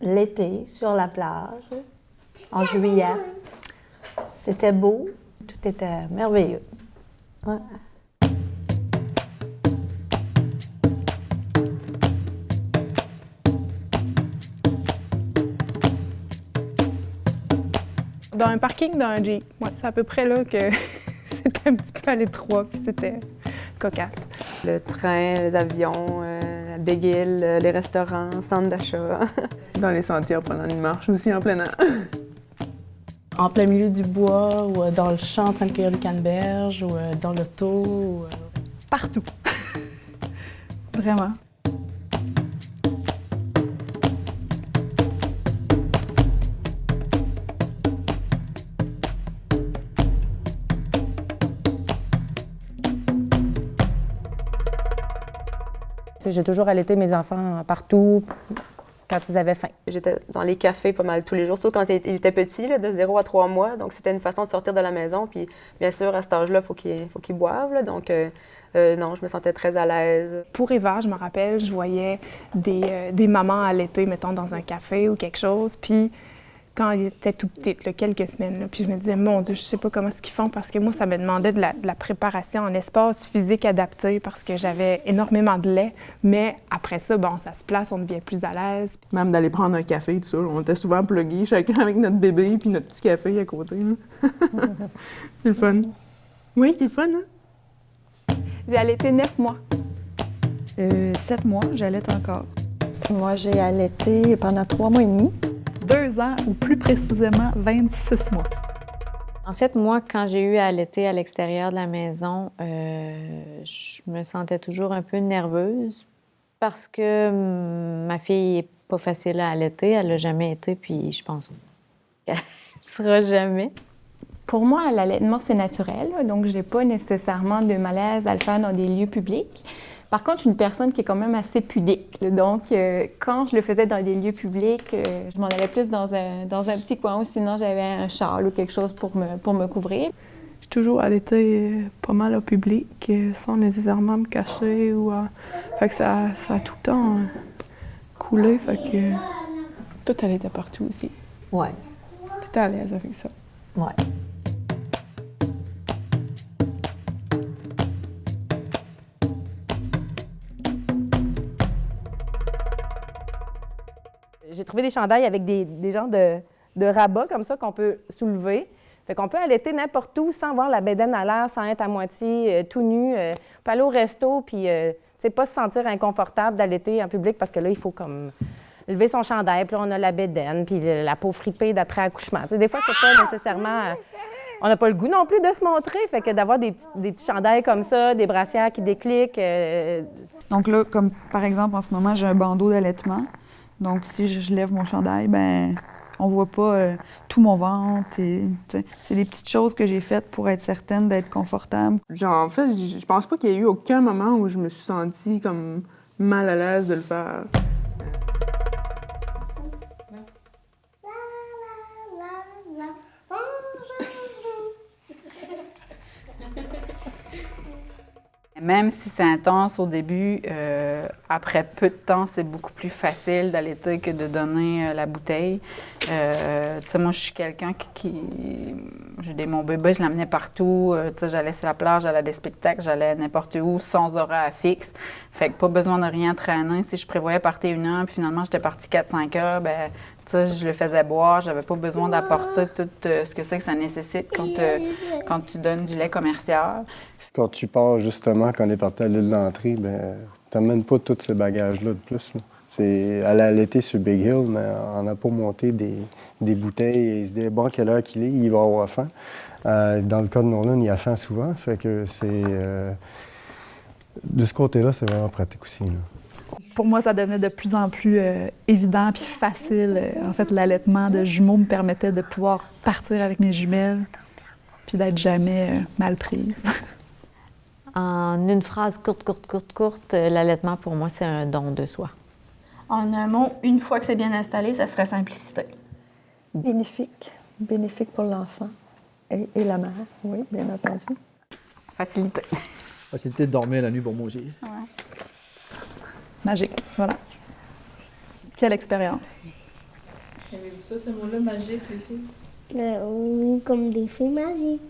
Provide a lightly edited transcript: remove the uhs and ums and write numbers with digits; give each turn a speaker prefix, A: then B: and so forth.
A: l'été, sur la plage, en juillet. C'était beau, tout était merveilleux. Ouais.
B: Dans un parking d'un Jeep. Ouais, c'est à peu près là que c'était un petit peu à l'étroit, puis c'était cocasse.
C: Le train, les avions, la Big Hill, les restaurants, centres d'achat.
D: Dans les sentiers pendant une marche aussi en plein air.
E: En plein milieu du bois, ou dans le champ en train de cueillir des canneberges, ou dans l'auto. Ou...
F: Partout. Vraiment.
E: J'ai toujours allaité mes enfants partout quand ils avaient faim.
C: J'étais dans les cafés pas mal tous les jours, surtout quand ils étaient petits, là, de 0 à 3 mois. Donc, c'était une façon de sortir de la maison. Puis, bien sûr, à cet âge-là, il faut qu'ils boivent. Là. Donc, non, je me sentais très à l'aise.
B: Pour Eva, je me rappelle, je voyais des mamans allaiter, mettons, dans un café ou quelque chose. Puis, quand elle était tout petite, là, quelques semaines, là, puis je me disais, mon Dieu, je sais pas comment ils font parce que moi, ça me demandait de la préparation en espace physique adapté parce que j'avais énormément de lait. Mais après ça, bon, ça se place, on devient plus à l'aise.
D: Même d'aller prendre un café, tout ça. On était souvent plugués, chacun avec notre bébé puis notre petit café à côté. C'est le fun. Oui, c'est le fun, hein?
B: J'ai allaité 9 mois.
F: 7 mois, j'allaite encore.
G: Moi, j'ai allaité pendant 3 mois et demi.
F: 2 ans, ou plus précisément 26 mois.
H: En fait, moi, quand j'ai eu à allaiter à l'extérieur de la maison, je me sentais toujours un peu nerveuse parce que ma fille n'est pas facile à allaiter. Elle l'a jamais été, puis je pense qu'elle ne sera jamais.
B: Pour moi, l'allaitement, c'est naturel, là, donc je n'ai pas nécessairement de malaise à le faire dans des lieux publics. Par contre, je suis une personne qui est quand même assez pudique. Là, donc, quand je le faisais dans des lieux publics, je m'en allais plus dans un petit coin ou sinon j'avais un châle ou quelque chose pour me couvrir.
D: J'ai toujours allaité pas mal au public, sans nécessairement me cacher. Fait que ça a tout le temps coulé. Fait que tout allaitait partout aussi.
A: Ouais.
D: T'étais à l'aise avec ça.
A: Ouais.
E: J'ai trouvé des chandails avec des genres de rabats comme ça qu'on peut soulever. Fait qu'on peut allaiter n'importe où sans avoir la bédaine à l'air, sans être à moitié tout nu. On peut aller au resto puis pas se sentir inconfortable d'allaiter en public parce que là, il faut comme lever son chandail, puis là, on a la bédaine, puis la peau fripée d'après accouchement. T'sais, des fois, c'est pas nécessairement... on n'a pas le goût non plus de se montrer, fait que d'avoir des petits chandails comme ça, des brassières qui décliquent...
F: Donc là, comme par exemple, en ce moment, j'ai un bandeau d'allaitement. Donc, si je lève mon chandail, ben on voit pas tout mon ventre. C'est des petites choses que j'ai faites pour être certaine d'être confortable.
D: Genre, en fait, je pense pas qu'il y ait eu aucun moment où je me suis sentie comme mal à l'aise de le faire.
I: Même si c'est intense au début, après peu de temps, c'est beaucoup plus facile d'allaiter que de donner la bouteille. Tu sais, moi, je suis quelqu'un mon bébé, je l'amenais partout. Tu sais, j'allais sur la plage, j'allais à des spectacles, j'allais n'importe où, sans horaire fixe. Fait que pas besoin de rien traîner. Si je prévoyais partir 1 heure, puis finalement, j'étais partie 4-5 heures, ben tu sais, je le faisais boire. J'avais pas besoin d'apporter tout ce que c'est que ça nécessite quand tu donnes du lait commercial.
J: Quand tu pars, justement, quand on est parti à l'île d'entrée, ben t'amènes pas tous ces bagages-là de plus. Là. C'est aller allaiter sur Big Hill, mais on n'a pas monté des bouteilles et il se dit, bon, quelle heure qu'il est, il va avoir faim. Dans le cas de Nolan, il a faim souvent, fait que c'est... de ce côté-là, c'est vraiment pratique aussi. Là.
F: Pour moi, ça devenait de plus en plus évident puis facile. En fait, l'allaitement de jumeaux me permettait de pouvoir partir avec mes jumelles puis d'être jamais mal prise.
H: En une phrase courte, l'allaitement, pour moi, c'est un don de soi.
K: En un mot, une fois que c'est bien installé, ça serait simplicité.
G: Bénéfique. Bénéfique pour l'enfant et la mère, oui, bien entendu.
I: Facilité.
L: Facilité de dormir la nuit pour moi aussi.
K: Ouais.
F: Magique, voilà. Quelle expérience.
M: Aimez-vous ça, ce mot-là, magique, les filles?
N: Oui, comme des fées magiques.